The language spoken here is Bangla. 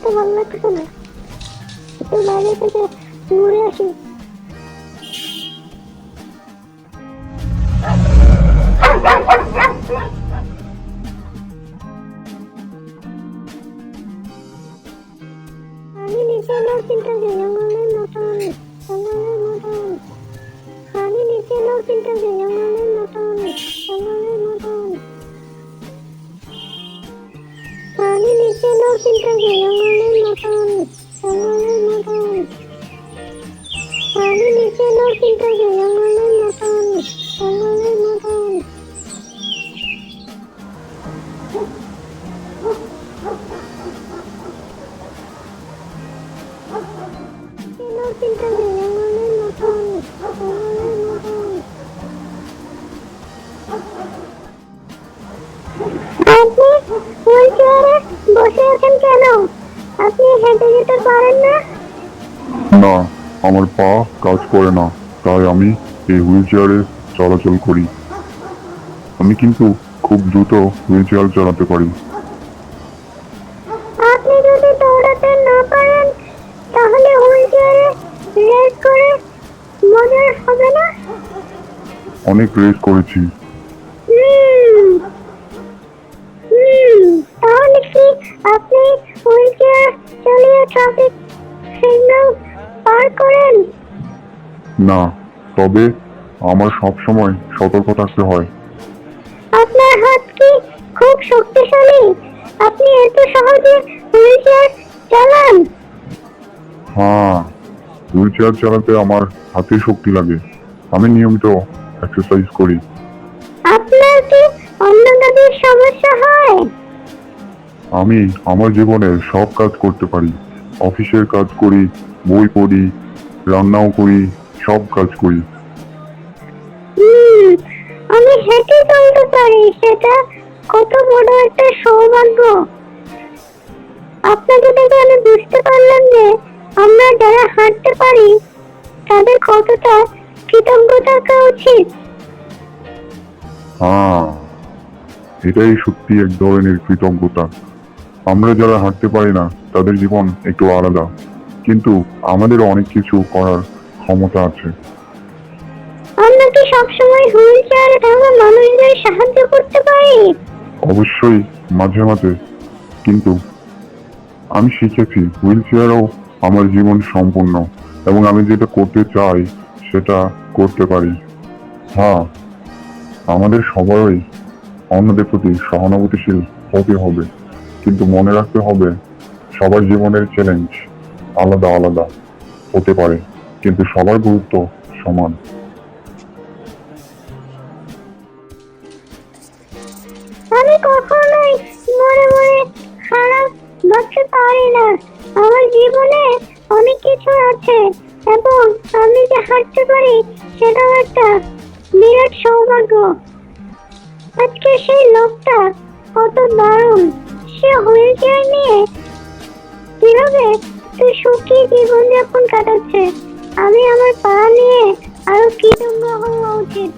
তো ভালো লাগতেছে না, একটু বাইরে থেকে ঘুরে আসি। আমি নিচে এলেও চিন্তা যে জঙ্গলের মতন, জঙ্গলের মতন। আমি নিচে এলেও চিন্তা যে জঙ্গলের মতন, জঙ্গলের মতন। আমি নিচে এলেও চিন্তা যে জঙ্গলের মতন, জঙ্গলের মতন। আমি নিচে এলেও চিন্তা যে জঙ্গলের মতন, জঙ্গলের মতন। এলেও চিন্তা যে জঙ্গলের মতন, জঙ্গলের মতন। আপনি হুইল চেয়ারে বসে আছেন কেন? আপনি হেঁটে যেতে পারেন না? না, আমার পা কাজ করে না, তাই আমি এই হুইল চেয়ারে চলাচল করি। আমি কিন্তু খুব দ্রুত হুইল চেয়ার চালাতে পারি। আপনি যদি দৌড়াতে না পারেন তাহলে হুইল চেয়ারে রেস করে মজা হবে না? অনেক রেস করেছি। হুম, তাহলে কি আপনি হুইল চেয়ার চালিয়ে ট্রাফিক সিগন্যাল পার করেন? না, তবে আমার সবসময় সতর্ক থাকতে হয়। আপনার হাত কি খুব শক্তিশালী? আপনি এত সহজে হুইল চেয়ার চালান? হ্যাঁ, হুইল চেয়ার চালাতে আমার হাতে শক্তি লাগে। আমি নিয়মিত এক্সারসাইজ করি। আপনার কি অন্য কাজের সমস্যা হয়? আমি আমার জীবনের সব কাজ করতে পারি। অফিসের কাজ করি, বই পড়ি, রান্নাও করি, সব কাজ করি। হুম, আমি হেঁটে চলতে পারি, সেটা কত বড় একটা সৌভাগ্য। আপনাকে দেখে আমি বুঝতে পারলাম যে আমরা যারা হাঁটতে পারি তাদের কতটা কৃতজ্ঞ থাকা উচিত। হ্যাঁ, এটাই সত্যি এক ধরনের কৃতজ্ঞতা। আমরা যারা হাঁটতে পারি না তাদের জীবন একটু আলাদা, কিন্তু আমাদেরও অনেক কিছু করার ক্ষমতা আছে। আমরা কি সবসময় হুইল চেয়ারে থাকা মানুষদের সাহায্য করতে পারি? অবশ্যই মাঝে মাঝে, কিন্তু আমি শিখেছি হুইল চেয়ারও আমার জীবন সম্পূর্ণ, এবং আমি যেটা করতে চাই সেটা করতে পারি। হ্যাঁ, আমাদের সবারই অন্যদের প্রতি সহানুভূতিশীল হতে হবে, কিন্তু মনে রাখতে হবে সবার জীবনের চ্যালেঞ্জ আলাদা আলাদা হতে পারে, কিন্তু সবার গুরুত্ব সমান। আমি কখনোই মনে মনে খারাপ ভাবতে পারি না। আমার জীবনে অনেক কিছু আছে এবং আমি যে হাঁটতে পারি সেটাও একটা বিরাট সৌভাগ্য। আজকে সেই লোকটা কত দারুণ, সে হুইল চেয়ার নিয়ে কিভাবে তুই সুখী জীবনযাপন কাটাচ্ছে। আমি আমার পা নিয়ে আরো কৃতজ্ঞ হওয়া উচিত।